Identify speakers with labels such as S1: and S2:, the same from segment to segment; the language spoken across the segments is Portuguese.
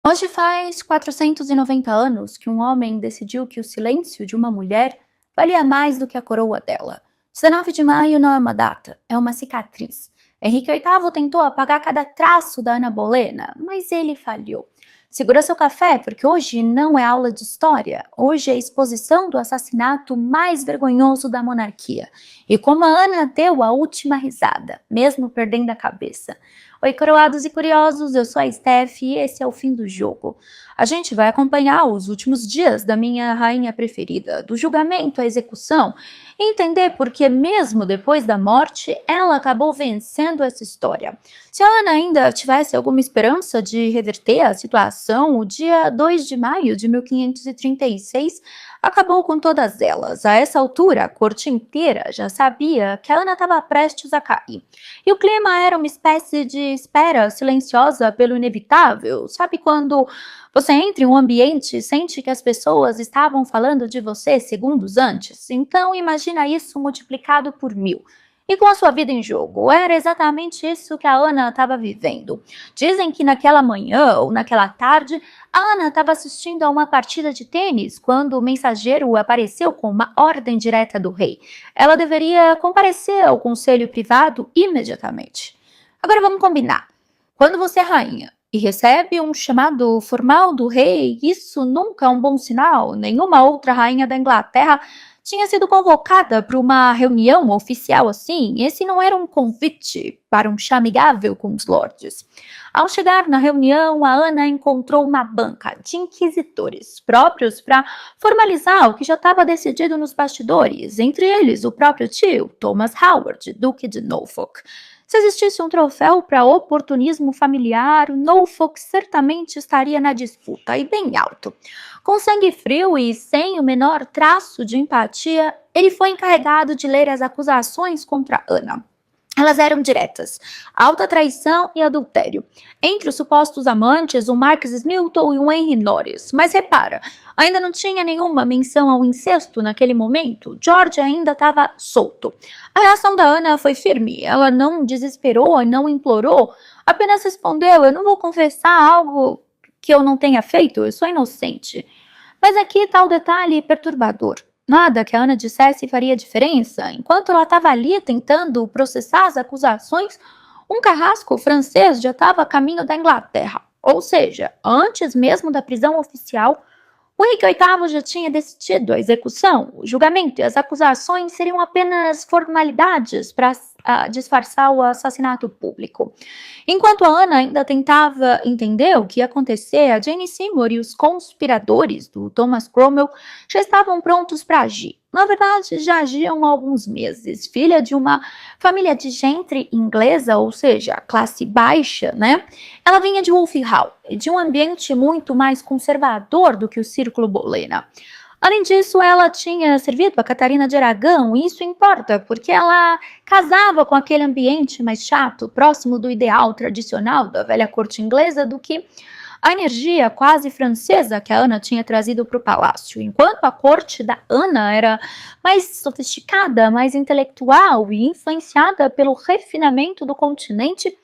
S1: Hoje faz 490 anos que um homem decidiu que o silêncio de uma mulher valia mais do que a coroa dela. 19 de maio não é uma data, é uma cicatriz. Henrique VIII tentou apagar cada traço da Ana Bolena, mas ele falhou. Segura seu café, porque hoje não é aula de história, hoje é a exposição do assassinato mais vergonhoso da monarquia. E como a Ana deu a última risada, mesmo perdendo a cabeça. Oi, coroados e curiosos, eu sou a Steph e esse é o fim do jogo. A gente vai acompanhar os últimos dias da minha rainha preferida, do julgamento à execução, e entender por que mesmo depois da morte, ela acabou vencendo essa história. Se a Ana ainda tivesse alguma esperança de reverter a situação, o dia 2 de maio de 1536 acabou com todas elas. A essa altura, a corte inteira já sabia que a Ana estava prestes a cair. E o clima era uma espécie de espera silenciosa pelo inevitável. Sabe quando você entra em um ambiente e sente que as pessoas estavam falando de você segundos antes? Então imagina isso multiplicado por 1000. E com a sua vida em jogo, era exatamente isso que a Ana estava vivendo. Dizem que naquela manhã ou naquela tarde, a Ana estava assistindo a uma partida de tênis quando o mensageiro apareceu com uma ordem direta do rei. Ela deveria comparecer ao conselho privado imediatamente. Agora vamos combinar. Quando você é rainha e recebe um chamado formal do rei, isso nunca é um bom sinal. Nenhuma outra rainha da Inglaterra tinha sido convocada para uma reunião oficial assim. Esse não era um convite para um chá amigável com os lordes. Ao chegar na reunião, a Ana encontrou uma banca de inquisitores próprios para formalizar o que já estava decidido nos bastidores, entre eles o próprio tio, Thomas Howard, Duque de Norfolk. Se existisse um troféu para oportunismo familiar, Norfolk certamente estaria na disputa, e bem alto. Com sangue frio e sem o menor traço de empatia, ele foi encarregado de ler as acusações contra Ana. Elas eram diretas: alta traição e adultério. Entre os supostos amantes, o Marcus Smilton e o Henry Norris. Mas repara, ainda não tinha nenhuma menção ao incesto naquele momento. George ainda estava solto. A reação da Ana foi firme. Ela não desesperou e não implorou. Apenas respondeu: eu não vou confessar algo que eu não tenha feito, eu sou inocente. Mas aqui está o detalhe perturbador. Nada que a Ana dissesse faria diferença. Enquanto ela estava ali tentando processar as acusações, um carrasco francês já estava a caminho da Inglaterra. Ou seja, antes mesmo da prisão oficial, o Henrique VIII já tinha decidido a execução. O julgamento e as acusações seriam apenas formalidades para disfarçar o assassinato público. Enquanto a Ana ainda tentava entender o que ia acontecer, a Jane Seymour e os conspiradores do Thomas Cromwell já estavam prontos para agir. Na verdade, já agiam há alguns meses. Filha de uma família de gentry inglesa, ou seja, classe baixa, né? Ela vinha de Wolf Hall, de um ambiente muito mais conservador do que o Círculo Bolena. Além disso, ela tinha servido a Catarina de Aragão, e isso importa, porque ela casava com aquele ambiente mais chato, próximo do ideal tradicional da velha corte inglesa, do que a energia quase francesa que a Ana tinha trazido para o palácio. Enquanto a corte da Ana era mais sofisticada, mais intelectual e influenciada pelo refinamento do continente,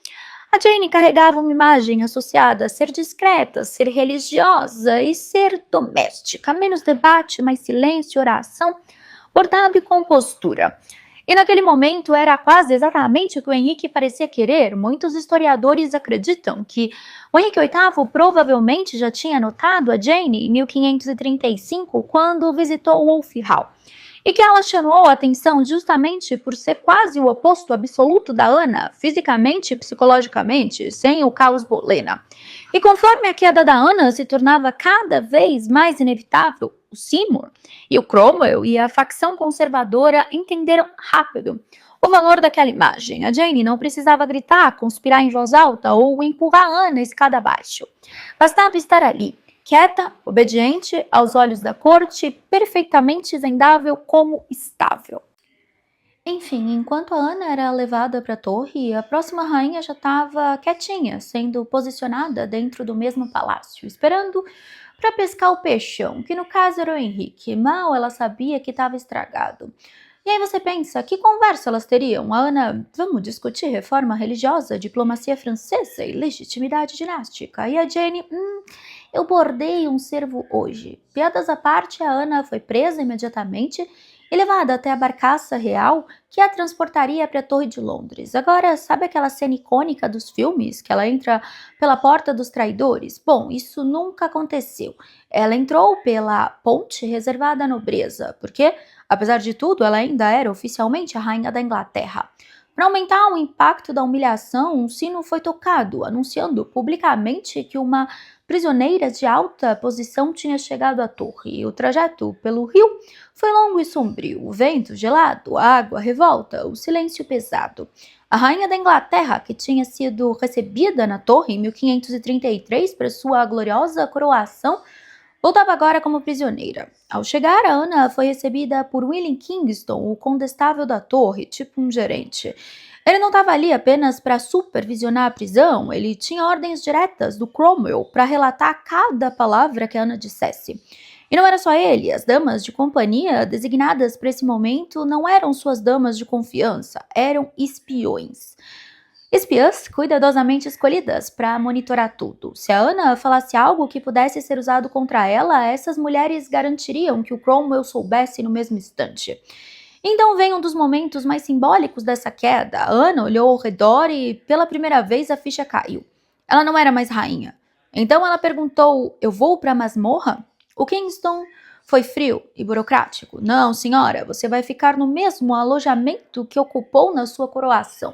S1: a Jane carregava uma imagem associada a ser discreta, ser religiosa e ser doméstica. Menos debate, mais silêncio, oração, bordado e compostura. E naquele momento era quase exatamente o que o Henrique parecia querer. Muitos historiadores acreditam que o Henrique VIII provavelmente já tinha notado a Jane em 1535, quando visitou Wolf Hall, e que ela chamou a atenção justamente por ser quase o oposto absoluto da Ana, fisicamente e psicologicamente, sem o caos Bolena. E conforme a queda da Ana se tornava cada vez mais inevitável, o Seymour e o Cromwell e a facção conservadora entenderam rápido o valor daquela imagem. A Jane não precisava gritar, conspirar em voz alta ou empurrar a Ana escada abaixo. Bastava estar ali, quieta, obediente aos olhos da corte, perfeitamente vendável como estável. Enfim, enquanto a Ana era levada para a torre, a próxima rainha já estava quietinha, sendo posicionada dentro do mesmo palácio, esperando para pescar o peixão, que no caso era o Henrique. Mal ela sabia que estava estragado. E aí você pensa, que conversa elas teriam? A Ana: vamos discutir reforma religiosa, diplomacia francesa e legitimidade dinástica. E a Jane: Eu bordei um cervo hoje. Piadas à parte, a Ana foi presa imediatamente e levada até a barcaça real que a transportaria para a Torre de Londres. Agora, sabe aquela cena icônica dos filmes que ela entra pela porta dos traidores? Bom, isso nunca aconteceu. Ela entrou pela ponte reservada à nobreza, porque, apesar de tudo, ela ainda era oficialmente a rainha da Inglaterra. Para aumentar o impacto da humilhação, um sino foi tocado, anunciando publicamente que uma prisioneira de alta posição tinha chegado à torre. O trajeto pelo rio foi longo e sombrio, o vento gelado, a água revolta, o silêncio pesado. A rainha da Inglaterra, que tinha sido recebida na torre em 1533 para sua gloriosa coroação, voltava agora como prisioneira. Ao chegar, a Ana foi recebida por William Kingston, o condestável da torre, tipo um gerente. Ele não estava ali apenas para supervisionar a prisão, ele tinha ordens diretas do Cromwell para relatar cada palavra que a Ana dissesse. E não era só ele, as damas de companhia designadas para esse momento não eram suas damas de confiança, eram espiões. Espiãs cuidadosamente escolhidas para monitorar tudo. Se a Ana falasse algo que pudesse ser usado contra ela, essas mulheres garantiriam que o Cromwell soubesse no mesmo instante. Então vem um dos momentos mais simbólicos dessa queda. A Ana olhou ao redor e, pela primeira vez, a ficha caiu. Ela não era mais rainha. Então ela perguntou: eu vou para a masmorra? O Kingston foi frio e burocrático. Não, senhora, você vai ficar no mesmo alojamento que ocupou na sua coroação.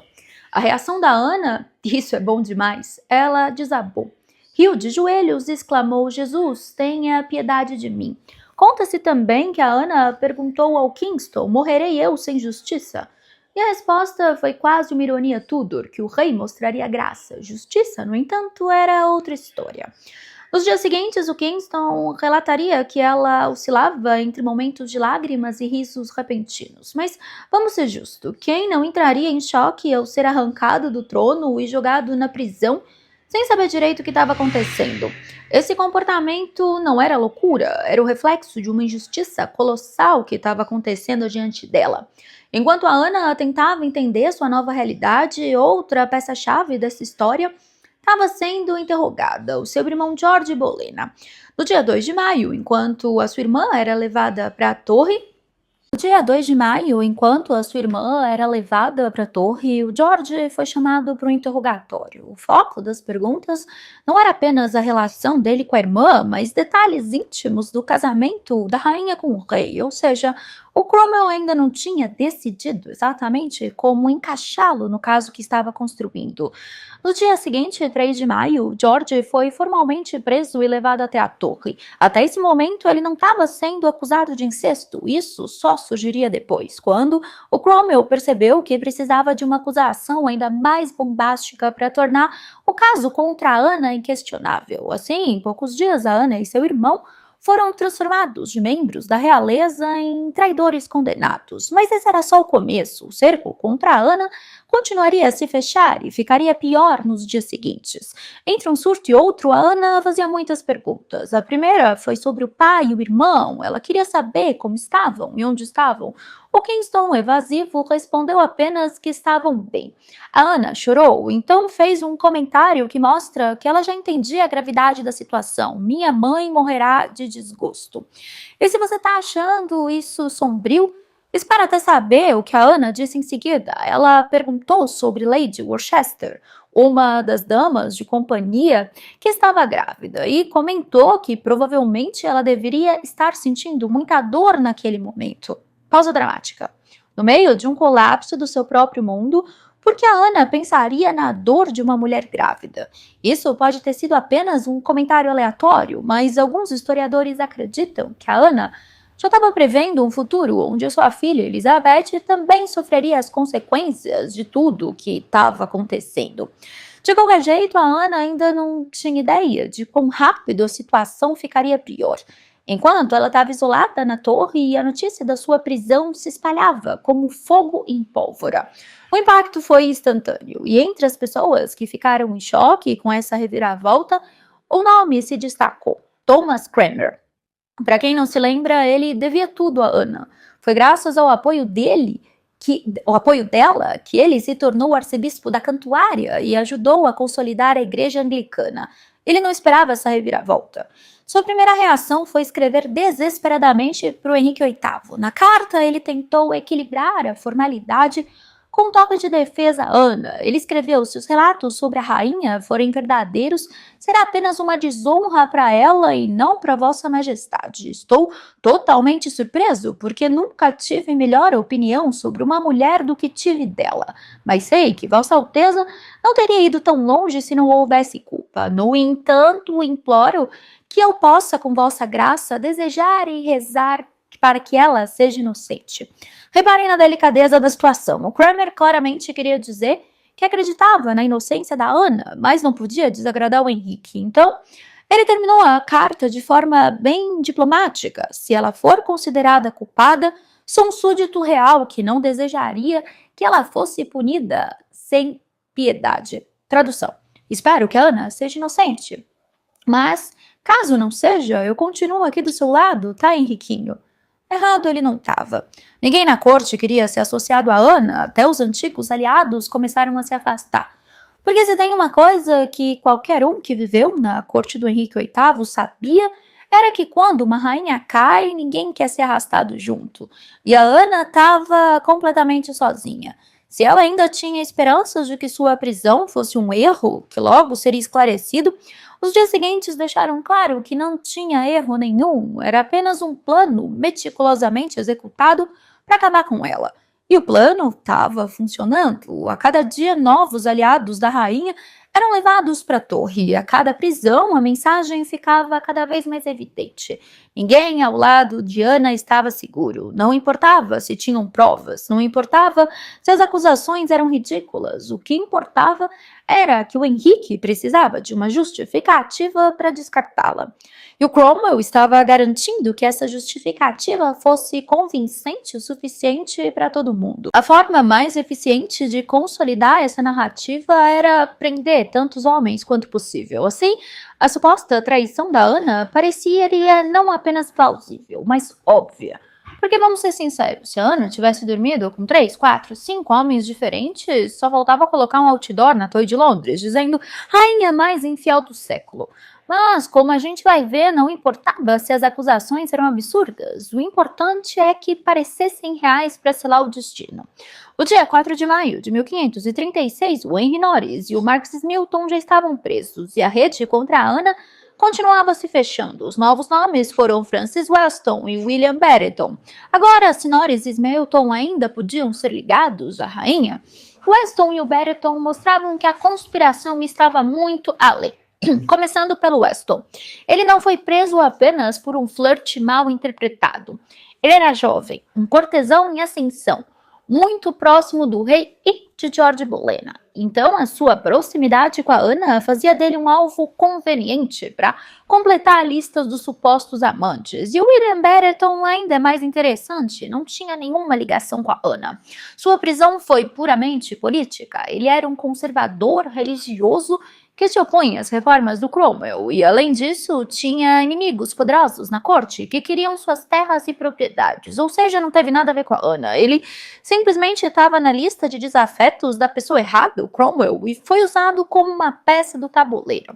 S1: A reação da Ana, isso é bom demais, ela desabou. Riu de joelhos e exclamou: Jesus, tenha piedade de mim. Conta-se também que a Ana perguntou ao Kingston: morrerei eu sem justiça? E a resposta foi quase uma ironia Tudor, que o rei mostraria graça. Justiça, no entanto, era outra história. Nos dias seguintes, o Kingston relataria que ela oscilava entre momentos de lágrimas e risos repentinos. Mas vamos ser justos, quem não entraria em choque ao ser arrancado do trono e jogado na prisão sem saber direito o que estava acontecendo? Esse comportamento não era loucura, era o reflexo de uma injustiça colossal que estava acontecendo diante dela. Enquanto a Ana tentava entender sua nova realidade, outra peça-chave dessa história estava sendo interrogada, o seu irmão George Bolena. No dia 2 de maio, enquanto a sua irmã era levada para a torre, o George foi chamado para o interrogatório. O foco das perguntas não era apenas a relação dele com a irmã, mas detalhes íntimos do casamento da rainha com o rei, ou seja, o Cromwell ainda não tinha decidido exatamente como encaixá-lo no caso que estava construindo. No dia seguinte, 3 de maio, George foi formalmente preso e levado até a torre. Até esse momento, ele não estava sendo acusado de incesto. Isso só surgiria depois, quando o Cromwell percebeu que precisava de uma acusação ainda mais bombástica para tornar o caso contra a Ana inquestionável. Assim, em poucos dias, a Ana e seu irmão foram transformados de membros da realeza em traidores condenados. Mas esse era só o começo. O cerco contra a Ana continuaria a se fechar e ficaria pior nos dias seguintes. Entre um surto e outro, a Ana fazia muitas perguntas. A primeira foi sobre o pai e o irmão. Ela queria saber como estavam e onde estavam. O Kingston, evasivo, respondeu apenas que estavam bem. A Ana chorou, então fez um comentário que mostra que ela já entendia a gravidade da situação. Minha mãe morrerá de desgosto. E se você está achando isso sombrio, espera até saber o que a Ana disse em seguida. Ela perguntou sobre Lady Worcester, uma das damas de companhia que estava grávida, e comentou que provavelmente ela deveria estar sentindo muita dor naquele momento. Pausa dramática. No meio de um colapso do seu próprio mundo, porque a Ana pensaria na dor de uma mulher grávida. Isso pode ter sido apenas um comentário aleatório, mas alguns historiadores acreditam que a Ana já estava prevendo um futuro onde sua filha Elizabeth também sofreria as consequências de tudo o que estava acontecendo. De qualquer jeito, a Ana ainda não tinha ideia de quão rápido a situação ficaria pior. Enquanto ela estava isolada na torre, a notícia da sua prisão se espalhava como fogo em pólvora. O impacto foi instantâneo, e entre as pessoas que ficaram em choque com essa reviravolta, o nome se destacou: Thomas Cranmer. Para quem não se lembra, ele devia tudo a Ana. Foi graças ao apoio dela que ele se tornou arcebispo da Cantuária e ajudou a consolidar a igreja anglicana. Ele não esperava essa reviravolta. Sua primeira reação foi escrever desesperadamente para o Henrique VIII. Na carta, ele tentou equilibrar a formalidade com um toque de defesa a Ana. Ele escreveu: se os relatos sobre a rainha forem verdadeiros, será apenas uma desonra para ela e não para Vossa Majestade. Estou totalmente surpreso, porque nunca tive melhor opinião sobre uma mulher do que tive dela. Mas sei que Vossa Alteza não teria ido tão longe se não houvesse culpa. No entanto, imploro que eu possa, com vossa graça, desejar e rezar para que ela seja inocente. Reparem na delicadeza da situação. O Cranmer claramente queria dizer que acreditava na inocência da Ana, mas não podia desagradar o Henrique. Então, ele terminou a carta de forma bem diplomática. Se ela for considerada culpada, sou um súdito real que não desejaria que ela fosse punida sem piedade. Tradução: espero que a Ana seja inocente. Mas, caso não seja, eu continuo aqui do seu lado, tá, Henriquinho? Errado ele não estava. Ninguém na corte queria ser associado a Ana, até os antigos aliados começaram a se afastar. Porque se tem uma coisa que qualquer um que viveu na corte do Henrique VIII sabia, era que quando uma rainha cai, ninguém quer ser arrastado junto. E a Ana estava completamente sozinha. Se ela ainda tinha esperanças de que sua prisão fosse um erro, que logo seria esclarecido, os dias seguintes deixaram claro que não tinha erro nenhum, era apenas um plano meticulosamente executado para acabar com ela. E o plano estava funcionando. A cada dia, novos aliados da rainha eram levados para a torre. A cada prisão, a mensagem ficava cada vez mais evidente. Ninguém ao lado de Ana estava seguro. Não importava se tinham provas, não importava se as acusações eram ridículas. O que importava era que o Henrique precisava de uma justificativa para descartá-la. E o Cromwell estava garantindo que essa justificativa fosse convincente o suficiente para todo mundo. A forma mais eficiente de consolidar essa narrativa era prender tantos homens quanto possível. Assim, a suposta traição da Ana pareceria não apenas plausível, mas óbvia. Porque vamos ser sinceros, se a Ana tivesse dormido com 3, 4, 5 homens diferentes, só faltava colocar um outdoor na Torre de Londres, dizendo rainha mais infiel do século. Mas, como a gente vai ver, não importava se as acusações eram absurdas. O importante é que parecessem reais para selar o destino. O dia 4 de maio de 1536, o Henry Norris e o Marquis Milton já estavam presos, e a rede contra a Ana continuava se fechando. Os novos nomes foram Francis Weston e William Barrington. Agora, se Norris e Milton ainda podiam ser ligados à rainha, Weston e o Barrington mostravam que a conspiração estava muito além. Começando pelo Weston. Ele não foi preso apenas por um flerte mal interpretado. Ele era jovem, um cortesão em ascensão, muito próximo do rei e de George Bolena. Então, a sua proximidade com a Ana fazia dele um alvo conveniente para completar a lista dos supostos amantes. E o William Barrington ainda é mais interessante, não tinha nenhuma ligação com a Ana. Sua prisão foi puramente política. Ele era um conservador religioso que se opõe às reformas do Cromwell e, além disso, tinha inimigos poderosos na corte que queriam suas terras e propriedades, ou seja, não teve nada a ver com a Ana. Ele simplesmente estava na lista de desafetos da pessoa errada, o Cromwell, e foi usado como uma peça do tabuleiro.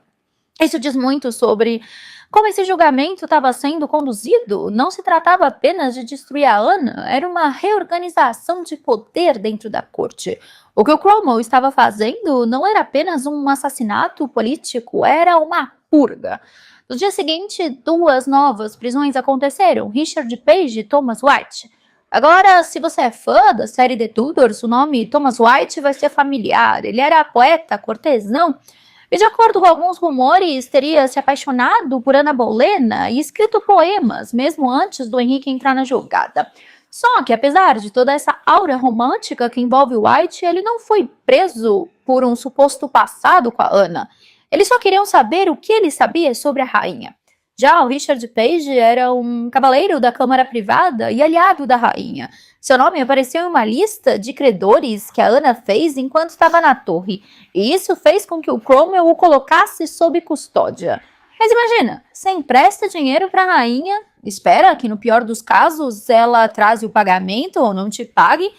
S1: Isso diz muito sobre como esse julgamento estava sendo conduzido. Não se tratava apenas de destruir a Ana, era uma reorganização de poder dentro da corte. O que o Cromwell estava fazendo não era apenas um assassinato político, era uma purga. No dia seguinte, 2 novas prisões aconteceram, Richard Page e Thomas White. Agora, se você é fã da série The Tudors, o nome Thomas White vai ser familiar. Ele era poeta, cortesão, e de acordo com alguns rumores, teria se apaixonado por Ana Bolena e escrito poemas, mesmo antes do Henrique entrar na jogada. Só que, apesar de toda essa aura romântica que envolve White, ele não foi preso por um suposto passado com a Ana. Eles só queriam saber o que ele sabia sobre a rainha. Já o Richard Page era um cavaleiro da Câmara Privada e aliado da rainha. Seu nome apareceu em uma lista de credores que a Ana fez enquanto estava na torre, e isso fez com que o Cromwell o colocasse sob custódia. Mas imagina, você empresta dinheiro para a rainha, espera que no pior dos casos ela atrase o pagamento ou não te pague,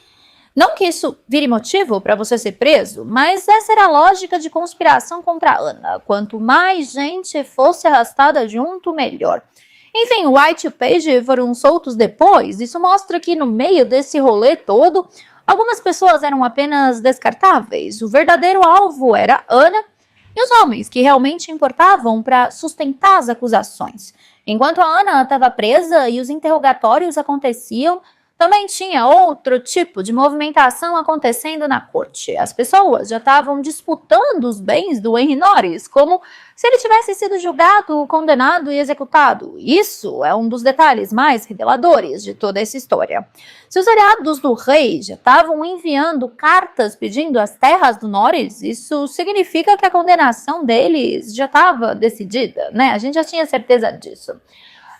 S1: Não que isso vire motivo para você ser preso, mas essa era a lógica de conspiração contra Ana. Quanto mais gente fosse arrastada junto, melhor. Enfim, o White e o Page foram soltos depois. Isso mostra que no meio desse rolê todo, algumas pessoas eram apenas descartáveis. O verdadeiro alvo era Ana e os homens que realmente importavam para sustentar as acusações. Enquanto a Ana estava presa e os interrogatórios aconteciam, também tinha outro tipo de movimentação acontecendo na corte. As pessoas já estavam disputando os bens do Henry Norris, como se ele tivesse sido julgado, condenado e executado. Isso é um dos detalhes mais reveladores de toda essa história. Se os aliados do rei já estavam enviando cartas pedindo as terras do Norris, isso significa que a condenação deles já estava decidida, né? A gente já tinha certeza disso.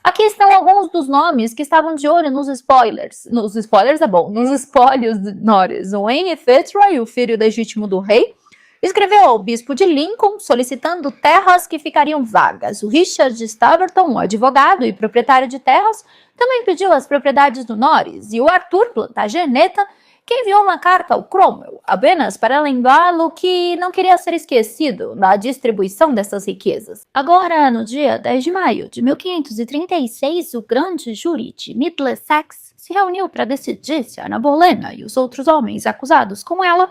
S1: Aqui estão alguns dos nomes que estavam de olho nos spoilers. Nos spoilers é bom, nos espólios de Norris. O Henry Fitzroy, o filho legítimo do rei, escreveu ao bispo de Lincoln solicitando terras que ficariam vagas. O Richard Staverton, advogado e proprietário de terras, também pediu as propriedades do Norris. E o Arthur Plantageneta, que enviou uma carta ao Cromwell, apenas para lembrá-lo que não queria ser esquecido na distribuição dessas riquezas. Agora, no dia 10 de maio de 1536, o grande júri de Middlesex se reuniu para decidir se Ana Bolena e os outros homens acusados com ela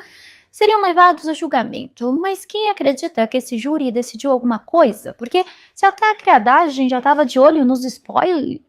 S1: seriam levados a julgamento. Mas quem acredita que esse júri decidiu alguma coisa? Porque se até a criadagem já estava de olho nos spoilers,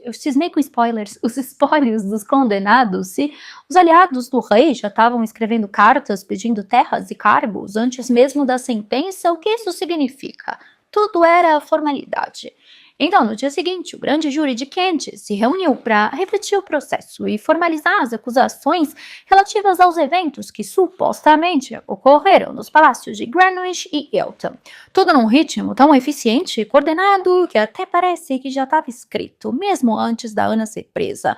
S1: eu cismei com spoilers, os espólios dos condenados, se os aliados do rei já estavam escrevendo cartas pedindo terras e cargos antes mesmo da sentença, o que isso significa? Tudo era formalidade. Então, no dia seguinte, o grande júri de Kent se reuniu para refletir o processo e formalizar as acusações relativas aos eventos que supostamente ocorreram nos palácios de Greenwich e Eltham. Tudo num ritmo tão eficiente e coordenado que até parece que já estava escrito, mesmo antes da Ana ser presa.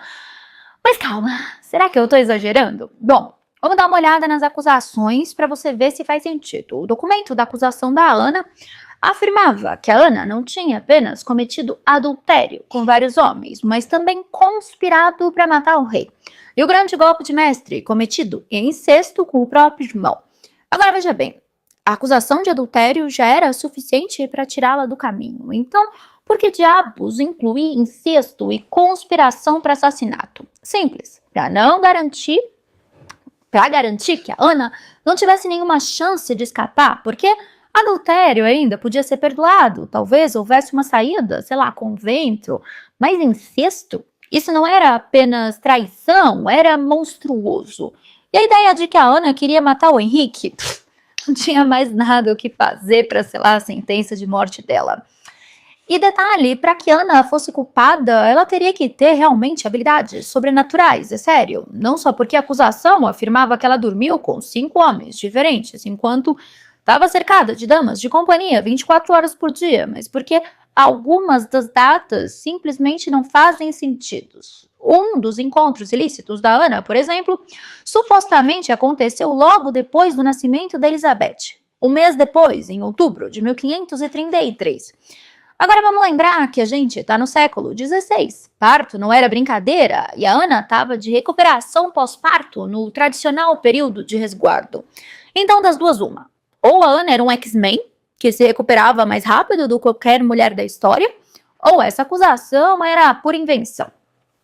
S1: Mas calma, será que eu estou exagerando? Bom, vamos dar uma olhada nas acusações para você ver se faz sentido. O documento da acusação da Ana afirmava que a Ana não tinha apenas cometido adultério com vários homens, mas também conspirado para matar o rei. E o grande golpe de mestre cometido em incesto com o próprio irmão. Agora veja bem, a acusação de adultério já era suficiente para tirá-la do caminho. Então, por que diabos incluir incesto e conspiração para assassinato? Simples, para garantir que a Ana não tivesse nenhuma chance de escapar, porque adultério ainda podia ser perdoado, talvez houvesse uma saída, sei lá, convento, mas incesto? Isso não era apenas traição, era monstruoso. E a ideia de que a Ana queria matar o Henrique, não tinha mais nada o que fazer para selar a sentença de morte dela. E detalhe, para que Ana fosse culpada, ela teria que ter realmente habilidades sobrenaturais, é sério. Não só porque a acusação afirmava que ela dormiu com 5 homens diferentes, enquanto estava cercada de damas de companhia 24 horas por dia, mas porque algumas das datas simplesmente não fazem sentido. Um dos encontros ilícitos da Ana, por exemplo, supostamente aconteceu logo depois do nascimento da Elizabeth, um mês depois, em outubro de 1533. Agora vamos lembrar que a gente está no século XVI. Parto não era brincadeira e a Ana estava de recuperação pós-parto no tradicional período de resguardo. Então, das duas, uma. Ou a Ana era um X-Men, que se recuperava mais rápido do que qualquer mulher da história, ou essa acusação era pura invenção.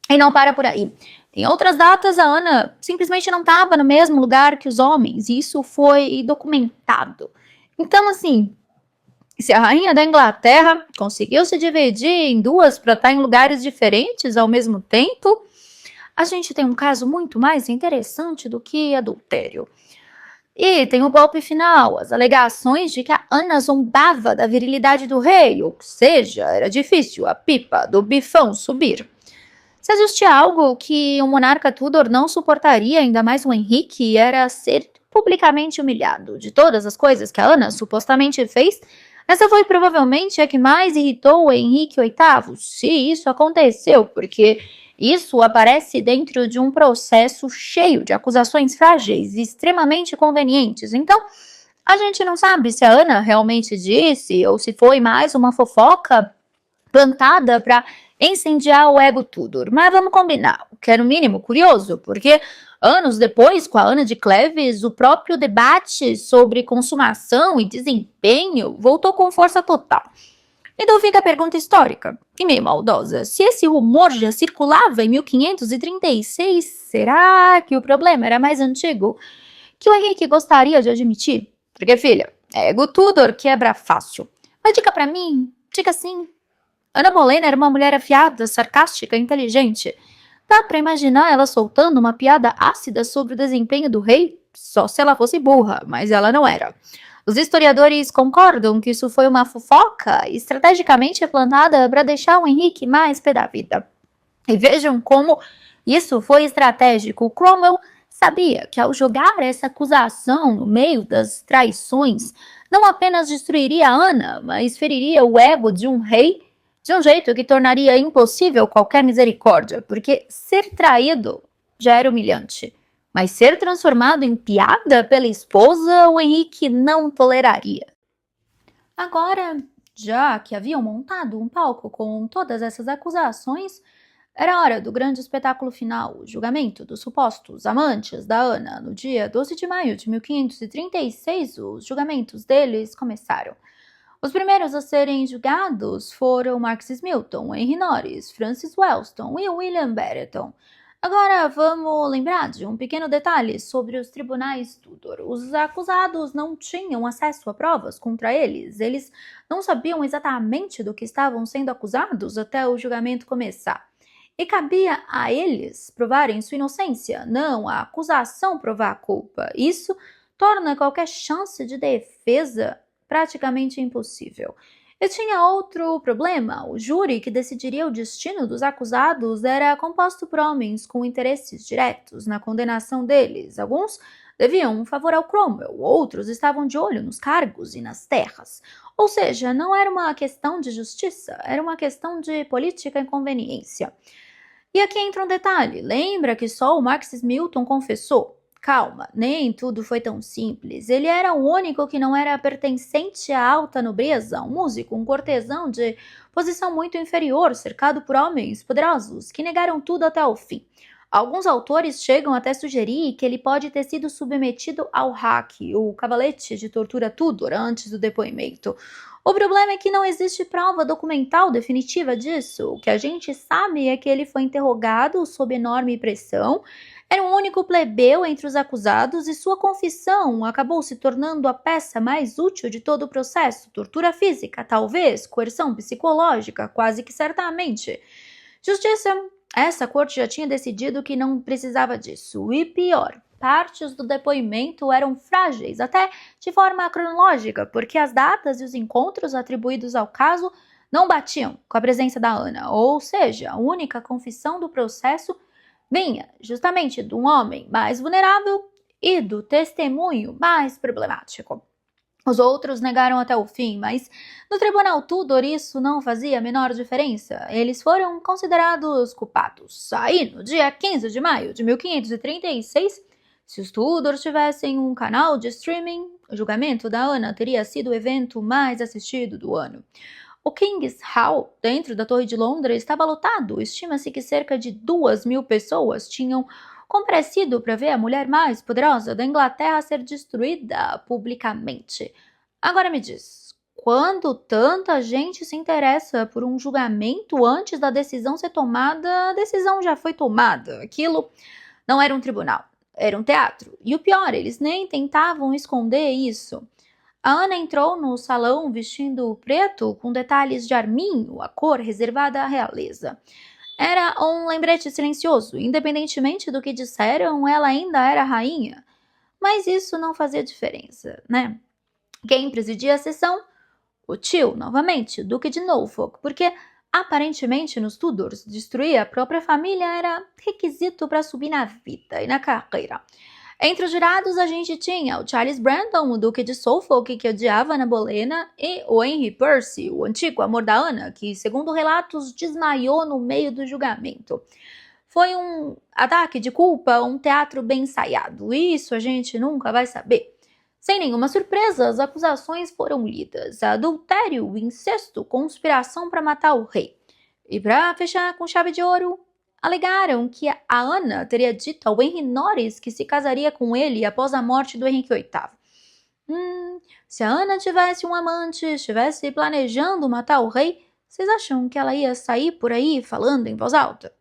S1: E não para por aí. Em outras datas, a Ana simplesmente não estava no mesmo lugar que os homens, e isso foi documentado. Então, assim, se a rainha da Inglaterra conseguiu se dividir em duas para estar em lugares diferentes ao mesmo tempo, a gente tem um caso muito mais interessante do que adultério. E tem o golpe final, as alegações de que a Ana zombava da virilidade do rei, ou seja, era difícil a pipa do bifão subir. Se existia algo que o monarca Tudor não suportaria, ainda mais o Henrique, era ser publicamente humilhado. De todas as coisas que a Ana supostamente fez, essa foi provavelmente a que mais irritou o Henrique VIII, se isso aconteceu, porque isso aparece dentro de um processo cheio de acusações frágeis e extremamente convenientes. Então, a gente não sabe se a Ana realmente disse ou se foi mais uma fofoca plantada para incendiar o ego Tudor. Mas vamos combinar, o que é no mínimo curioso, porque Anos depois, com a Ana de Cleves, o próprio debate sobre consumação e desempenho voltou com força total. Então fica a pergunta histórica, e meio maldosa: se esse rumor já circulava em 1536, será que o problema era mais antigo que o Henrique gostaria de admitir? Porque, filha, ego Tudor quebra fácil. Mas diga pra mim, diga sim. Ana Bolena era uma mulher afiada, sarcástica, inteligente. Dá pra imaginar ela soltando uma piada ácida sobre o desempenho do rei? Só se ela fosse burra, mas ela não era. Os historiadores concordam que isso foi uma fofoca estrategicamente plantada para deixar o Henrique mais pé da vida. E vejam como isso foi estratégico. Cromwell sabia que ao jogar essa acusação no meio das traições, não apenas destruiria Ana, mas feriria o ego de um rei de um jeito que tornaria impossível qualquer misericórdia, porque ser traído já era humilhante. Mas ser transformado em piada pela esposa, o Henrique não toleraria. Agora, já que haviam montado um palco com todas essas acusações, era hora do grande espetáculo final, o julgamento dos supostos amantes da Ana. No dia 12 de maio de 1536, os julgamentos deles começaram. Os primeiros a serem julgados foram Marquis Milton, Henry Norris, Francis Wellston e William Brereton. Agora vamos lembrar de um pequeno detalhe sobre os tribunais Tudor. Os acusados não tinham acesso a provas contra eles. Eles não sabiam exatamente do que estavam sendo acusados até o julgamento começar. E cabia a eles provarem sua inocência, não a acusação provar a culpa. Isso torna qualquer chance de defesa praticamente impossível. E tinha outro problema: o júri que decidiria o destino dos acusados era composto por homens com interesses diretos na condenação deles. Alguns deviam um favor ao Cromwell, outros estavam de olho nos cargos e nas terras. Ou seja, não era uma questão de justiça, era uma questão de política e conveniência. E aqui entra um detalhe: lembra que só o Marquis Milton confessou? Calma, nem tudo foi tão simples. Ele era o único que não era pertencente à alta nobreza, um músico, um cortesão de posição muito inferior, cercado por homens poderosos que negaram tudo até o fim. Alguns autores chegam até sugerir que ele pode ter sido submetido ao hack, o cavalete de tortura Tudor, antes do depoimento. O problema é que não existe prova documental definitiva disso. O que a gente sabe é que ele foi interrogado sob enorme pressão. Era um único plebeu entre os acusados e sua confissão acabou se tornando a peça mais útil de todo o processo. Tortura física, talvez, coerção psicológica, quase que certamente. Justiça, essa corte já tinha decidido que não precisava disso. E pior, partes do depoimento eram frágeis, até de forma cronológica, porque as datas e os encontros atribuídos ao caso não batiam com a presença da Ana. Ou seja, a única confissão do processo vinha justamente de um homem mais vulnerável e do testemunho mais problemático. Os outros negaram até o fim, mas no Tribunal Tudor isso não fazia a menor diferença. Eles foram considerados culpados. Aí, no dia 15 de maio de 1536, se os Tudors tivessem um canal de streaming, o julgamento da Ana teria sido o evento mais assistido do ano. O King's Hall, dentro da Torre de Londres, estava lotado. Estima-se que cerca de 2.000 pessoas tinham comparecido para ver a mulher mais poderosa da Inglaterra ser destruída publicamente. Agora me diz, quando tanta gente se interessa por um julgamento antes da decisão ser tomada, a decisão já foi tomada. Aquilo não era um tribunal, era um teatro. E o pior, eles nem tentavam esconder isso. A Ana entrou no salão vestindo preto com detalhes de arminho, a cor reservada à realeza. Era um lembrete silencioso. Independentemente do que disseram, ela ainda era rainha. Mas isso não fazia diferença, né? Quem presidia a sessão? O tio, novamente, o Duque de Norfolk, porque aparentemente nos Tudors destruir a própria família era requisito para subir na vida e na carreira. Entre os jurados a gente tinha o Charles Brandon, o Duque de Suffolk, que odiava Ana Bolena, e o Henry Percy, o antigo amor da Ana, que, segundo relatos, desmaiou no meio do julgamento. Foi um ataque de culpa, um teatro bem ensaiado. Isso a gente nunca vai saber. Sem nenhuma surpresa, as acusações foram lidas: adultério, incesto, conspiração para matar o rei. E para fechar com chave de ouro, alegaram que a Ana teria dito ao Henry Norris que se casaria com ele após a morte do Henrique VIII. Se a Ana tivesse um amante, estivesse planejando matar o rei, vocês acham que ela ia sair por aí falando em voz alta?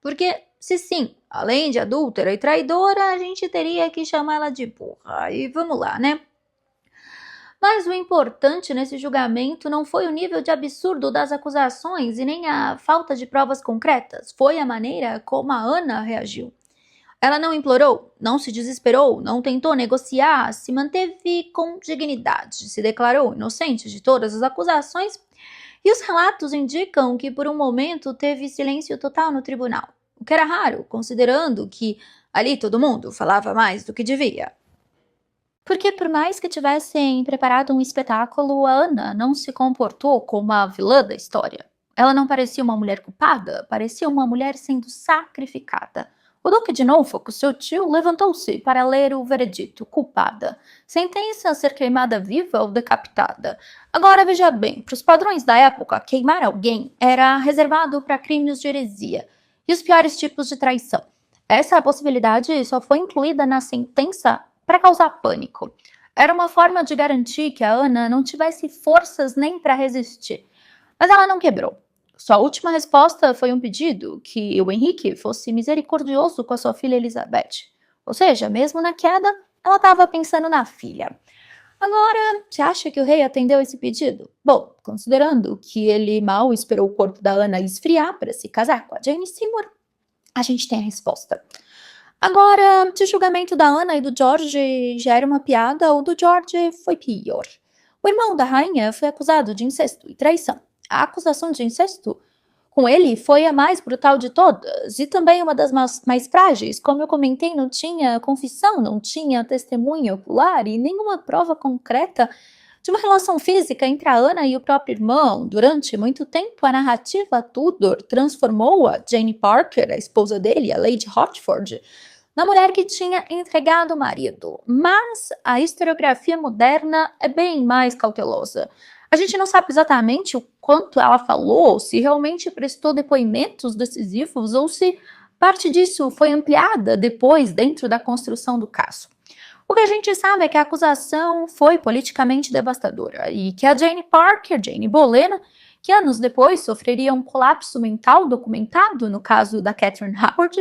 S1: Porque, se sim, além de adúltera e traidora, a gente teria que chamar ela de burra. E vamos lá, né? Mas o importante nesse julgamento não foi o nível de absurdo das acusações e nem a falta de provas concretas, foi a maneira como a Ana reagiu. Ela não implorou, não se desesperou, não tentou negociar, se manteve com dignidade, se declarou inocente de todas as acusações e os relatos indicam que por um momento teve silêncio total no tribunal, o que era raro, considerando que ali todo mundo falava mais do que devia. Porque por mais que tivessem preparado um espetáculo, a Ana não se comportou como a vilã da história. Ela não parecia uma mulher culpada, parecia uma mulher sendo sacrificada. O Duque de Norfolk, seu tio, levantou-se para ler o veredito, culpada. Sentença a ser queimada viva ou decapitada. Agora veja bem, para os padrões da época, queimar alguém era reservado para crimes de heresia e os piores tipos de traição. Essa possibilidade só foi incluída na sentença para causar pânico. Era uma forma de garantir que a Ana não tivesse forças nem para resistir. Mas ela não quebrou. Sua última resposta foi um pedido que o Henrique fosse misericordioso com a sua filha Elizabeth. Ou seja, mesmo na queda, ela estava pensando na filha. Agora, você acha que o rei atendeu esse pedido? Bom, considerando que ele mal esperou o corpo da Ana esfriar para se casar com a Jane Seymour, a gente tem a resposta. Agora, se o julgamento da Ana e do George já era uma piada, o do George foi pior. O irmão da rainha foi acusado de incesto e traição. A acusação de incesto com ele foi a mais brutal de todas e também uma das mais frágeis. Como eu comentei, não tinha confissão, não tinha testemunha ocular e nenhuma prova concreta de uma relação física entre a Ana e o próprio irmão. Durante muito tempo, a narrativa Tudor transformou a Jane Parker, a esposa dele, a Lady Hertford, na mulher que tinha entregado o marido. Mas a historiografia moderna é bem mais cautelosa. A gente não sabe exatamente o quanto ela falou, se realmente prestou depoimentos decisivos ou se parte disso foi ampliada depois dentro da construção do caso. O que a gente sabe é que a acusação foi politicamente devastadora e que a Jane Parker, Jane Bolena, que anos depois sofreria um colapso mental documentado no caso da Catherine Howard,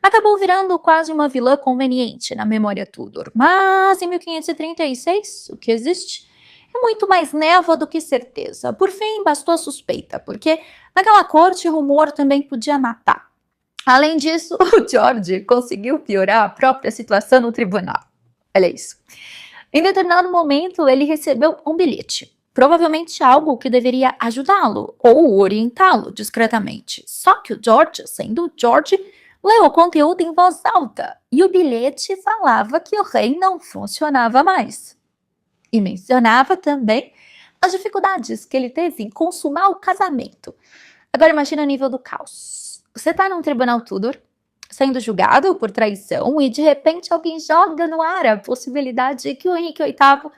S1: acabou virando quase uma vilã conveniente na memória Tudor. Mas em 1536, o que existe é muito mais névoa do que certeza. Por fim, bastou a suspeita, porque naquela corte rumor também podia matar. Além disso, o George conseguiu piorar a própria situação no tribunal. Olha isso. Em determinado momento, ele recebeu um bilhete, provavelmente algo que deveria ajudá-lo ou orientá-lo discretamente. Só que o George, sendo o George, leu o conteúdo em voz alta e o bilhete falava que o rei não funcionava mais. E mencionava também as dificuldades que ele teve em consumar o casamento. Agora imagina o nível do caos. Você está num tribunal Tudor, sendo julgado por traição e de repente alguém joga no ar a possibilidade de que o Henrique VIII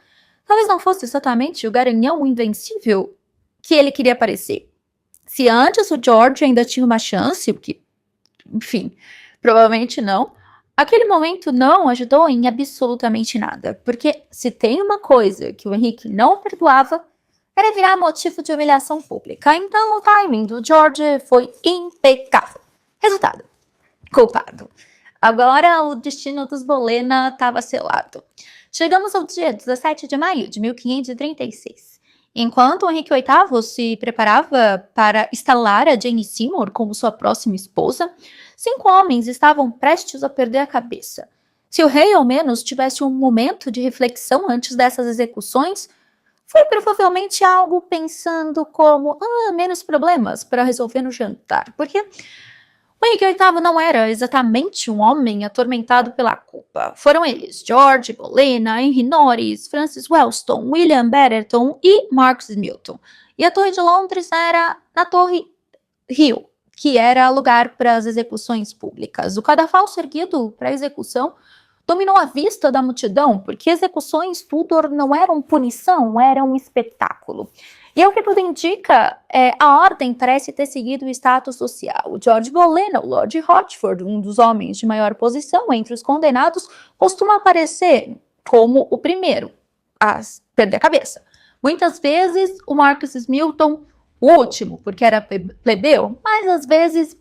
S1: talvez não fosse exatamente o garanhão invencível que ele queria parecer. Se antes o George ainda tinha uma chance, porque, enfim, provavelmente não, aquele momento não ajudou em absolutamente nada, porque se tem uma coisa que o Henrique não perdoava, era virar motivo de humilhação pública. Então o timing do George foi impecável. Resultado: culpado. Agora o destino dos Bolena estava selado. Chegamos ao dia 17 de maio de 1536. Enquanto o Henrique VIII se preparava para instalar a Jane Seymour como sua próxima esposa, 5 homens estavam prestes a perder a cabeça. Se o rei ao menos tivesse um momento de reflexão antes dessas execuções, foi provavelmente algo pensando como menos problemas para resolver no jantar, porque o Henrique VIII não era exatamente um homem atormentado pela culpa. Foram eles, George Bolena, Henry Norris, Francis Wellston, William Betterton e Marcus Milton. E a Torre de Londres era na Torre Hill, que era lugar para as execuções públicas. O cadafalso erguido para a execução dominou a vista da multidão, porque execuções Tudor não eram punição, eram um espetáculo. E o que tudo indica, a ordem parece ter seguido o status social. O George Boleyn, o Lord Rochford, um dos homens de maior posição entre os condenados, costuma aparecer como o primeiro a perder a cabeça. Muitas vezes o Marcus Milton, o último, porque era plebeu, mas às vezes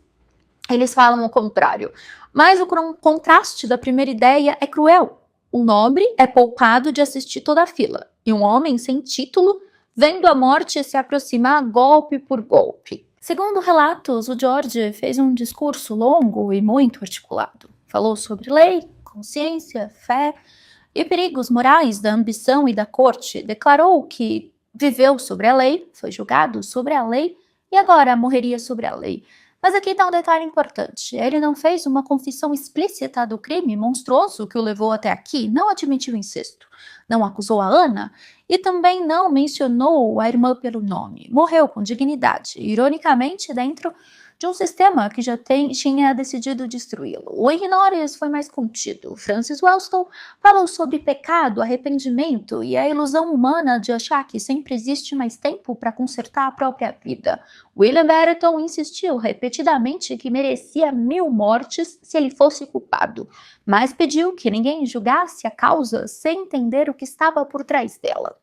S1: eles falam o contrário. Mas o contraste da primeira ideia é cruel. Um nobre é poupado de assistir toda a fila, e um homem sem título vendo a morte se aproximar golpe por golpe. Segundo relatos, o George fez um discurso longo e muito articulado. Falou sobre lei, consciência, fé e perigos morais da ambição e da corte. Declarou que viveu sobre a lei, foi julgado sobre a lei e agora morreria sobre a lei. Mas aqui está um detalhe importante. Ele não fez uma confissão explícita do crime monstruoso que o levou até aqui, não admitiu incesto, não acusou a Ana e também não mencionou a irmã pelo nome. Morreu com dignidade, ironicamente dentro de um sistema que já tinha decidido destruí-lo. O Henry Norris foi mais contido. Francis Wellstone falou sobre pecado, arrependimento e a ilusão humana de achar que sempre existe mais tempo para consertar a própria vida. William Brereton insistiu repetidamente que merecia 1000 mortes se ele fosse culpado, mas pediu que ninguém julgasse a causa sem entender o que estava por trás dela.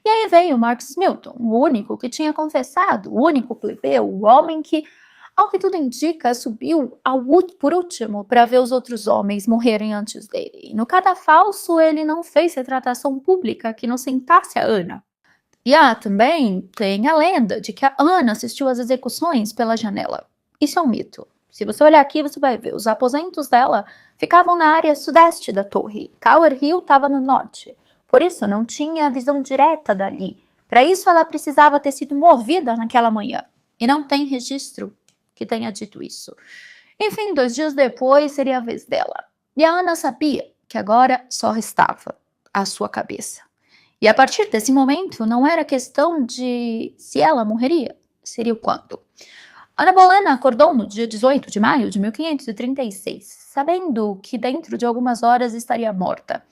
S1: E aí veio Marcus Milton, o único que tinha confessado, o único plebeu, o homem que, ao que tudo indica, subiu por último para ver os outros homens morrerem antes dele. No cadafalso, ele não fez retratação pública que inocentasse a Ana. E também tem a lenda de que a Ana assistiu às execuções pela janela. Isso é um mito. Se você olhar aqui, você vai ver. Os aposentos dela ficavam na área sudeste da torre. Tower Hill estava no norte. Por isso, não tinha visão direta dali. Para isso, ela precisava ter sido movida naquela manhã. E não tem registro que tenha dito isso. Enfim, 2 dias depois seria a vez dela. E a Ana sabia que agora só restava a sua cabeça. E a partir desse momento, não era questão de se ela morreria, seria o quando. Ana Boleyn acordou no dia 18 de maio de 1536, sabendo que dentro de algumas horas estaria morta.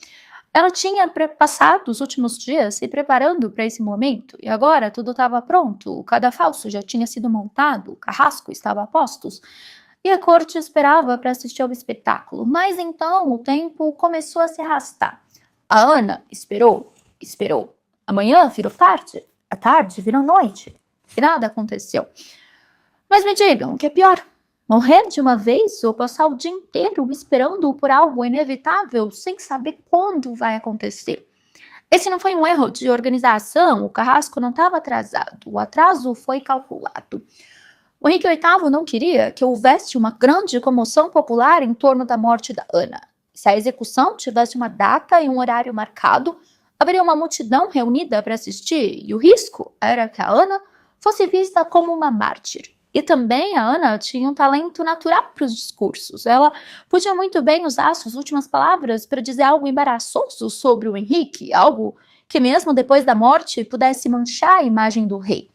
S1: Ela tinha passado os últimos dias se preparando para esse momento, e agora tudo estava pronto, o cadafalso já tinha sido montado, o carrasco estava a postos, e a corte esperava para assistir ao espetáculo. Mas então o tempo começou a se arrastar. A Ana esperou. Amanhã virou tarde, a tarde virou noite, e nada aconteceu. Mas me digam, o que é pior? Morrer de uma vez ou passar o dia inteiro esperando por algo inevitável sem saber quando vai acontecer? Esse não foi um erro de organização, o carrasco não estava atrasado, o atraso foi calculado. O Henrique VIII não queria que houvesse uma grande comoção popular em torno da morte da Ana. Se a execução tivesse uma data e um horário marcado, haveria uma multidão reunida para assistir, e o risco era que a Ana fosse vista como uma mártir. E também a Ana tinha um talento natural para os discursos. Ela podia muito bem usar suas últimas palavras para dizer algo embaraçoso sobre o Henrique, algo que mesmo depois da morte pudesse manchar a imagem do rei.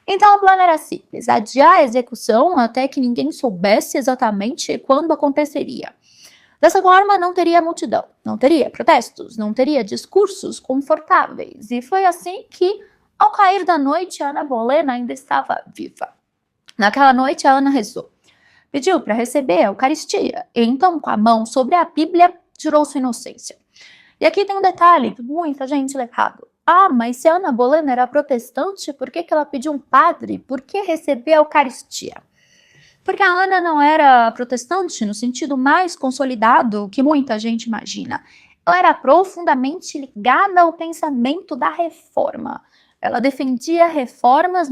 S1: Então o plano era simples, adiar a execução até que ninguém soubesse exatamente quando aconteceria. Dessa forma, não teria multidão, não teria protestos, não teria discursos confortáveis. E foi assim que, ao cair da noite, a Ana Boleyn ainda estava viva. Naquela noite, a Ana rezou. Pediu para receber a Eucaristia, e então, com a mão sobre a Bíblia, jurou sua inocência. E aqui tem um detalhe que muita gente lê errado. Mas se a Ana Boleyn era protestante, por que ela pediu um padre? Por que receber a Eucaristia? Porque a Ana não era protestante no sentido mais consolidado que muita gente imagina. Ela era profundamente ligada ao pensamento da reforma. Ela defendia reformas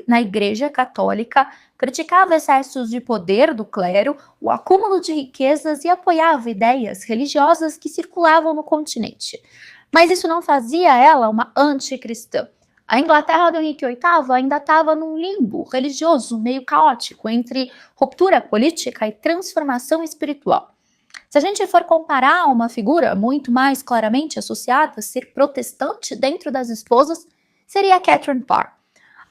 S1: na Igreja Católica, criticava excessos de poder do clero, o acúmulo de riquezas e apoiava ideias religiosas que circulavam no continente. Mas isso não fazia ela uma anticristã. A Inglaterra do Henrique VIII ainda estava num limbo religioso meio caótico entre ruptura política e transformação espiritual. Se a gente for comparar uma figura muito mais claramente associada a ser protestante dentro das esposas, seria a Catherine Parr.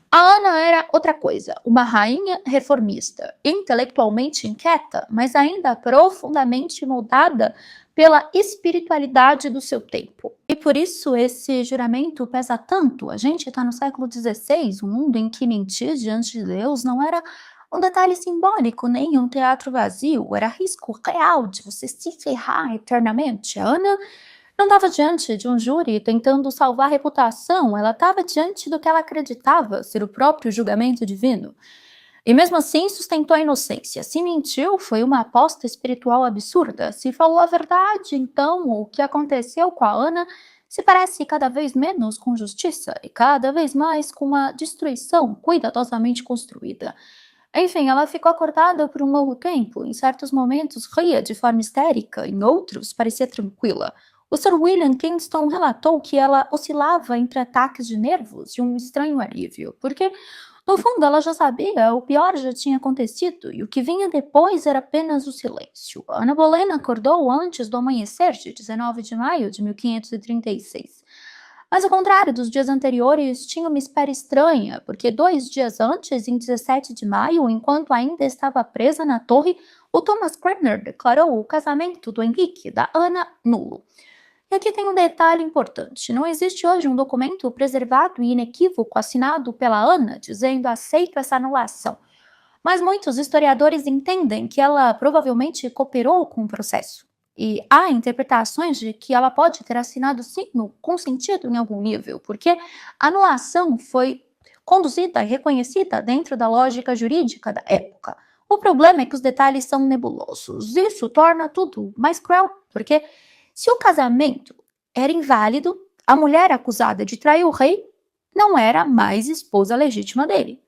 S1: A Ana era outra coisa, uma rainha reformista, intelectualmente inquieta, mas ainda profundamente moldada pela espiritualidade do seu tempo. E por isso esse juramento pesa tanto. A gente está no século XVI, um mundo em que mentir diante de Deus não era um detalhe simbólico, nem um teatro vazio, era risco real de você se ferrar eternamente. A Ana não estava diante de um júri tentando salvar a reputação, ela estava diante do que ela acreditava ser o próprio julgamento divino. E mesmo assim sustentou a inocência. Se mentiu, foi uma aposta espiritual absurda. Se falou a verdade, então o que aconteceu com a Ana se parece cada vez menos com justiça e cada vez mais com uma destruição cuidadosamente construída. Enfim, ela ficou acordada por um longo tempo. Em certos momentos ria de forma histérica, em outros parecia tranquila. O Sir William Kingston relatou que ela oscilava entre ataques de nervos e um estranho alívio, porque, no fundo, ela já sabia, o pior já tinha acontecido, e o que vinha depois era apenas o silêncio. Ana Bolena acordou antes do amanhecer de 19 de maio de 1536. Mas, ao contrário dos dias anteriores, tinha uma espera estranha, porque 2 dias antes, em 17 de maio, enquanto ainda estava presa na torre, o Thomas Cranmer declarou o casamento do Henrique da Ana nulo. E aqui tem um detalhe importante: não existe hoje um documento preservado e inequívoco assinado pela Ana dizendo aceito essa anulação. Mas muitos historiadores entendem que ela provavelmente cooperou com o processo. E há interpretações de que ela pode ter assinado sim no consentido em algum nível, porque a anulação foi conduzida e reconhecida dentro da lógica jurídica da época. O problema é que os detalhes são nebulosos. Isso torna tudo mais cruel, porque se o casamento era inválido, a mulher acusada de trair o rei não era mais esposa legítima dele.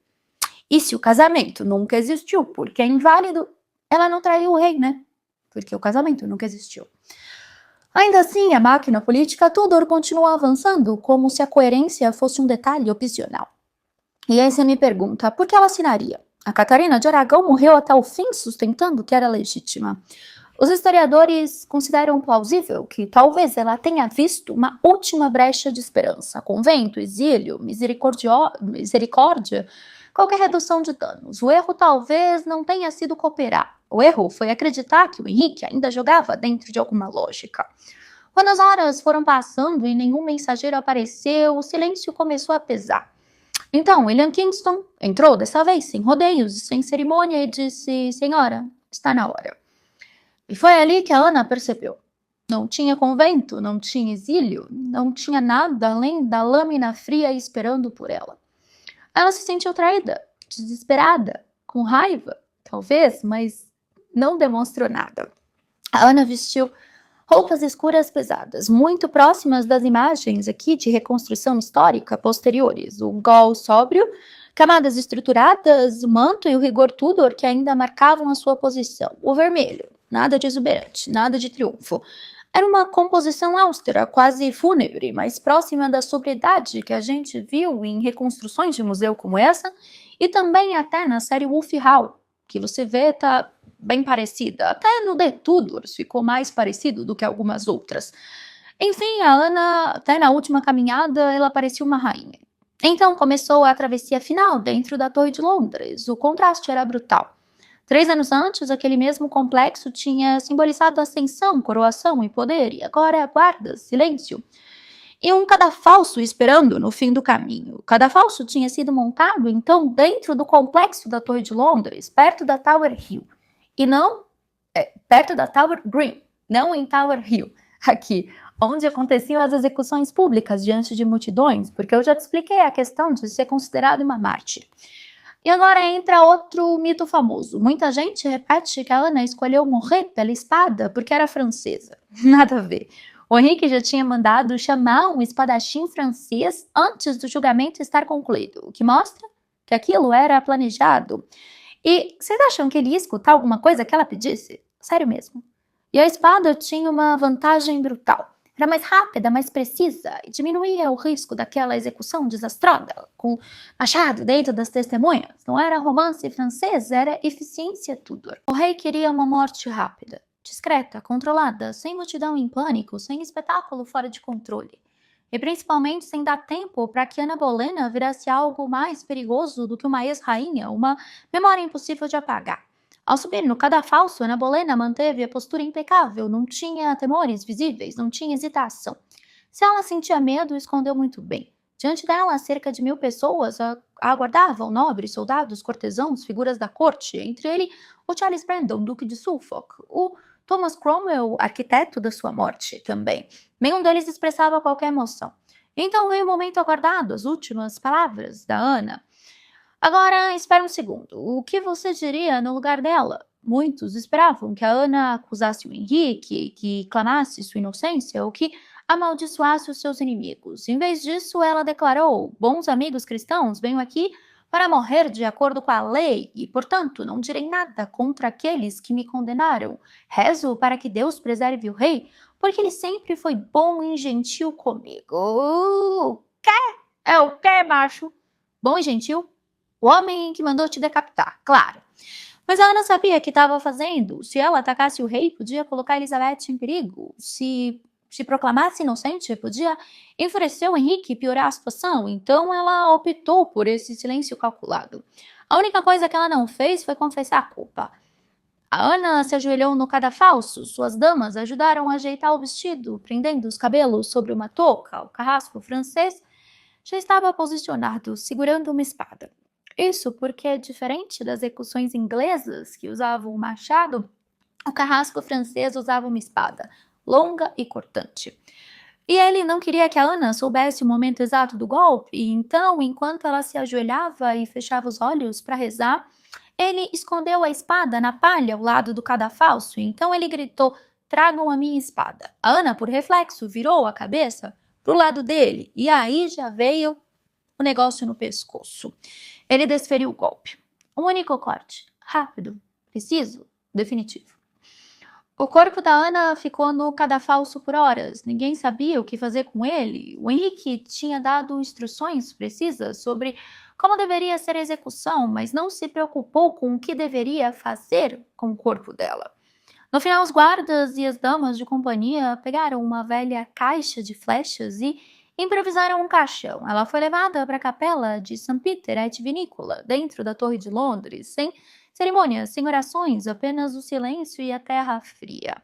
S1: E se o casamento nunca existiu porque é inválido, ela não traiu o rei, né? Porque o casamento nunca existiu. Ainda assim, a máquina política Tudor continua avançando como se a coerência fosse um detalhe opcional. E aí você me pergunta, por que ela assinaria? A Catarina de Aragão morreu até o fim sustentando que era legítima. Os historiadores consideram plausível que talvez ela tenha visto uma última brecha de esperança, convento, exílio, misericórdia, qualquer redução de danos. O erro talvez não tenha sido cooperar. O erro foi acreditar que o Henrique ainda jogava dentro de alguma lógica. Quando as horas foram passando e nenhum mensageiro apareceu, o silêncio começou a pesar. Então, William Kingston entrou, dessa vez sem rodeios e sem cerimônia, e disse: Senhora, está na hora. E foi ali que a Ana percebeu. Não tinha convento, não tinha exílio, não tinha nada além da lâmina fria esperando por ela. Ela se sentiu traída, desesperada, com raiva, talvez, mas não demonstrou nada. A Ana vestiu roupas escuras pesadas, muito próximas das imagens aqui de reconstrução histórica posteriores. O gol sóbrio, camadas estruturadas, o manto e o rigor Tudor que ainda marcavam a sua posição. O vermelho, nada de exuberante, nada de triunfo. Era uma composição austera, quase fúnebre, mais próxima da sobriedade que a gente viu em reconstruções de museu como essa, e também até na série Wolf Hall, que você vê tá bem parecida. Até no The Tudors ficou mais parecido do que algumas outras. Enfim, a Ana, até na última caminhada, ela parecia uma rainha. Então começou a travessia final dentro da Torre de Londres. O contraste era brutal. 3 anos antes, aquele mesmo complexo tinha simbolizado ascensão, coroação e poder, e agora é guarda, silêncio. E um cadafalso esperando no fim do caminho. O cadafalso tinha sido montado, então, dentro do complexo da Torre de Londres, perto da Tower Hill. E não perto da Tower Green, não em Tower Hill, aqui, onde aconteciam as execuções públicas diante de multidões, porque eu já te expliquei a questão de ser considerado uma mártir. E agora entra outro mito famoso. Muita gente repete que a Ana escolheu morrer pela espada porque era francesa. Nada a ver. O Henrique já tinha mandado chamar um espadachim francês antes do julgamento estar concluído, o que mostra que aquilo era planejado. E vocês acham que ele ia escutar alguma coisa que ela pedisse? Sério mesmo. E a espada tinha uma vantagem brutal. Era mais rápida, mais precisa e diminuía o risco daquela execução desastrosa, com machado dentro das testemunhas. Não era romance francês, era eficiência Tudor. O rei queria uma morte rápida, discreta, controlada, sem multidão em pânico, sem espetáculo fora de controle. e principalmente sem dar tempo para que Ana Bolena virasse algo mais perigoso do que uma ex-rainha, uma memória impossível de apagar. Ao subir no cadafalso, Ana Bolena manteve a postura impecável, não tinha temores visíveis, não tinha hesitação. Se ela sentia medo, escondeu muito bem. Diante dela, cerca de 1000 pessoas a aguardavam, nobres, soldados, cortesãos, figuras da corte, entre ele o Charles Brandon, duque de Suffolk, o Thomas Cromwell, arquiteto da sua morte também. Nenhum deles expressava qualquer emoção. Então veio o momento aguardado, as últimas palavras da Ana. Agora, espera um segundo. O que você diria no lugar dela? Muitos esperavam que a Ana acusasse o Henrique, que clamasse sua inocência ou que amaldiçoasse os seus inimigos. Em vez disso, ela declarou: bons amigos cristãos, venho aqui para morrer de acordo com a lei e, portanto, não direi nada contra aqueles que me condenaram. Rezo para que Deus preserve o rei, porque ele sempre foi bom e gentil comigo. O quê? É o quê, macho? Bom e gentil? O homem que mandou te decapitar, claro. Mas ela não sabia o que estava fazendo. Se ela atacasse o rei, podia colocar Elizabeth em perigo. Se proclamasse inocente, podia enfurecer o Henrique e piorar a situação. Então ela optou por esse silêncio calculado. A única coisa que ela não fez foi confessar a culpa. A Ana se ajoelhou no cadafalso. Suas damas ajudaram a ajeitar o vestido, prendendo os cabelos sobre uma touca. O carrasco francês já estava posicionado, segurando uma espada. Isso porque, diferente das execuções inglesas, que usavam um machado, o carrasco francês usava uma espada, longa e cortante. E ele não queria que a Ana soubesse o momento exato do golpe, e então, enquanto ela se ajoelhava e fechava os olhos para rezar, ele escondeu a espada na palha ao lado do cadafalso, e então ele gritou: tragam a minha espada. A Ana, por reflexo, virou a cabeça para o lado dele, e aí já veio o negócio no pescoço. Ele desferiu o golpe. Um único corte, rápido, preciso, definitivo. O corpo da Ana ficou no cadafalso por horas. Ninguém sabia o que fazer com ele. O Henrique tinha dado instruções precisas sobre como deveria ser a execução, mas não se preocupou com o que deveria fazer com o corpo dela. No final, os guardas e as damas de companhia pegaram uma velha caixa de flechas e improvisaram um caixão. Ela foi levada para a capela de St. Peter et Vinícola, dentro da Torre de Londres, sem cerimônias, sem orações, apenas o silêncio e a terra fria.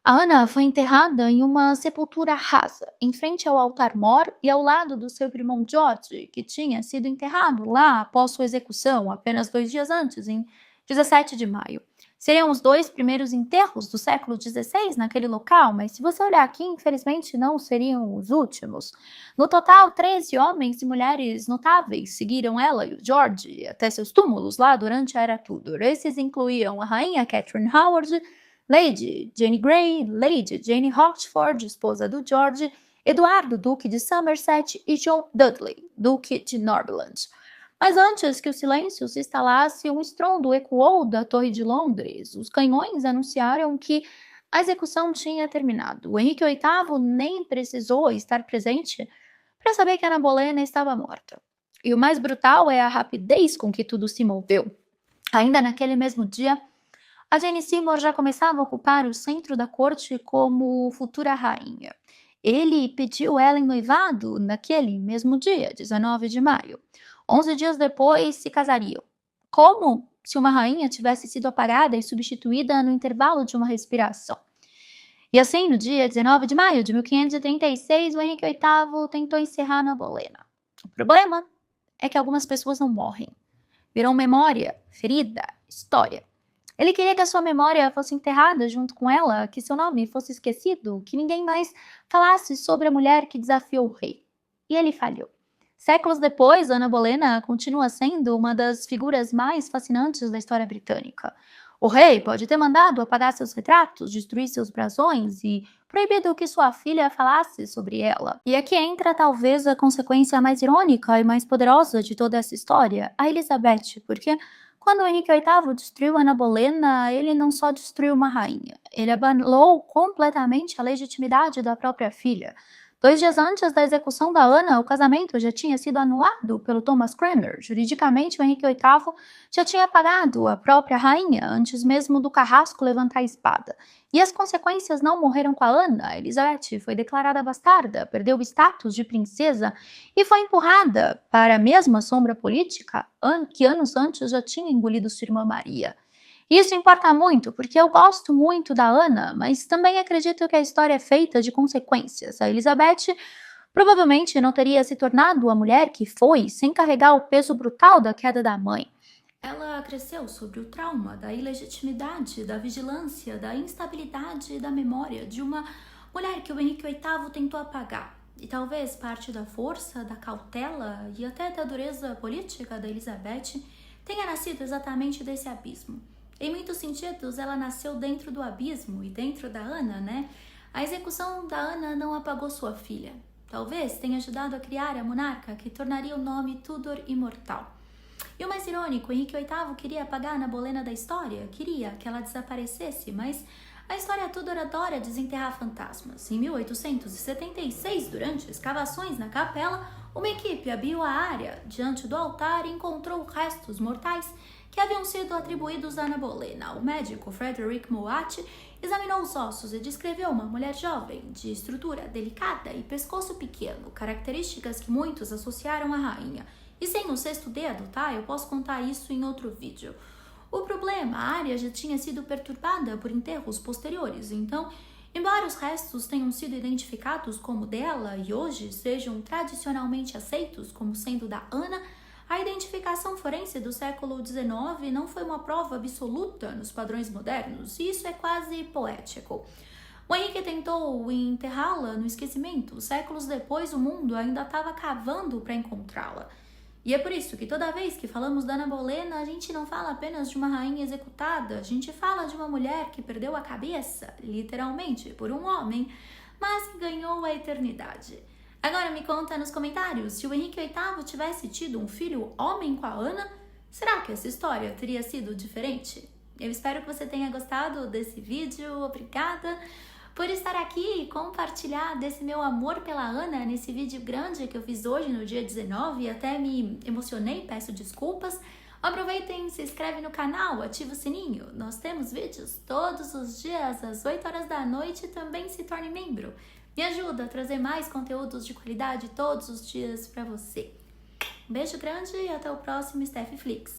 S1: A Ana foi enterrada em uma sepultura rasa, em frente ao altar-mor e ao lado do seu irmão George, que tinha sido enterrado lá após sua execução, apenas 2 dias antes, em 17 de maio. Seriam os 2 primeiros enterros do século XVI naquele local, mas se você olhar aqui, infelizmente não seriam os últimos. No total, 13 homens e mulheres notáveis seguiram ela e o George até seus túmulos lá durante a Era Tudor. Esses incluíam a rainha Catherine Howard, Lady Jane Grey, Lady Jane Rochford, esposa do George, Eduardo, duque de Somerset, e John Dudley, duque de Northumberland. Mas antes que o silêncio se instalasse, um estrondo ecoou da Torre de Londres. Os canhões anunciaram que a execução tinha terminado. O Henrique VIII nem precisou estar presente para saber que Ana Bolena estava morta. E o mais brutal é a rapidez com que tudo se moveu. Ainda naquele mesmo dia, a Jane Seymour já começava a ocupar o centro da corte como futura rainha. Ele pediu ela em noivado naquele mesmo dia, 19 de maio. 11 dias depois se casariam. Como se uma rainha tivesse sido apagada e substituída no intervalo de uma respiração. E assim, no dia 19 de maio de 1536, o Henrique VIII tentou encerrar Ana Bolena. O problema é que algumas pessoas não morrem. Viram memória, ferida, história. Ele queria que a sua memória fosse enterrada junto com ela, que seu nome fosse esquecido, que ninguém mais falasse sobre a mulher que desafiou o rei. E ele falhou. Séculos depois, Ana Bolena continua sendo uma das figuras mais fascinantes da história britânica. O rei pode ter mandado apagar seus retratos, destruir seus brasões e proibido que sua filha falasse sobre ela. E aqui entra talvez a consequência mais irônica e mais poderosa de toda essa história, a Elizabeth, porque quando o Henrique VIII destruiu Ana Bolena, ele não só destruiu uma rainha, ele abalou completamente a legitimidade da própria filha. 2 dias antes da execução da Ana, o casamento já tinha sido anulado pelo Thomas Cranmer. Juridicamente, o Henrique VIII já tinha pagado a própria rainha antes mesmo do carrasco levantar a espada. E as consequências não morreram com a Ana. Elizabeth foi declarada bastarda, perdeu o status de princesa e foi empurrada para a mesma sombra política que anos antes já tinha engolido sua irmã Maria. Isso importa muito, porque eu gosto muito da Ana, mas também acredito que a história é feita de consequências. A Elizabeth provavelmente não teria se tornado a mulher que foi sem carregar o peso brutal da queda da mãe. Ela cresceu sobre o trauma da ilegitimidade, da vigilância, da instabilidade e da memória de uma mulher que o Henrique VIII tentou apagar. E talvez parte da força, da cautela e até da dureza política da Elizabeth tenha nascido exatamente desse abismo. Em muitos sentidos, ela nasceu dentro do abismo e dentro da Ana, né? A execução da Ana não apagou sua filha. Talvez tenha ajudado a criar a monarca que tornaria o nome Tudor imortal. E o mais irônico, Henrique VIII queria apagar Ana Bolena da história, queria que ela desaparecesse, mas a história Tudor adora desenterrar fantasmas. Em 1876, durante escavações na capela, uma equipe abriu a área diante do altar e encontrou restos mortais que haviam sido atribuídos a Ana Bolena. O médico Frederick Moat examinou os ossos e descreveu uma mulher jovem, de estrutura delicada e pescoço pequeno, características que muitos associaram à rainha. E sem o sexto dedo, tá? Eu posso contar isso em outro vídeo. O problema, a área já tinha sido perturbada por enterros posteriores, então, embora os restos tenham sido identificados como dela e hoje sejam tradicionalmente aceitos como sendo da Ana, a identificação forense do século XIX não foi uma prova absoluta nos padrões modernos, e isso é quase poético. O Henrique tentou enterrá-la no esquecimento. Séculos depois, o mundo ainda estava cavando para encontrá-la. E é por isso que toda vez que falamos da Ana Bolena, a gente não fala apenas de uma rainha executada, a gente fala de uma mulher que perdeu a cabeça, literalmente, por um homem, mas que ganhou a eternidade. Agora me conta nos comentários, se o Henrique VIII tivesse tido um filho homem com a Ana, será que essa história teria sido diferente? Eu espero que você tenha gostado desse vídeo, obrigada por estar aqui e compartilhar desse meu amor pela Ana nesse vídeo grande que eu fiz hoje no dia 19, até me emocionei, peço desculpas. Aproveitem, se inscreve no canal, ativa o sininho, nós temos vídeos todos os dias às 8 horas da noite e também se torne membro. Me ajuda a trazer mais conteúdos de qualidade todos os dias para você. Um beijo grande e até o próximo Steph Flix.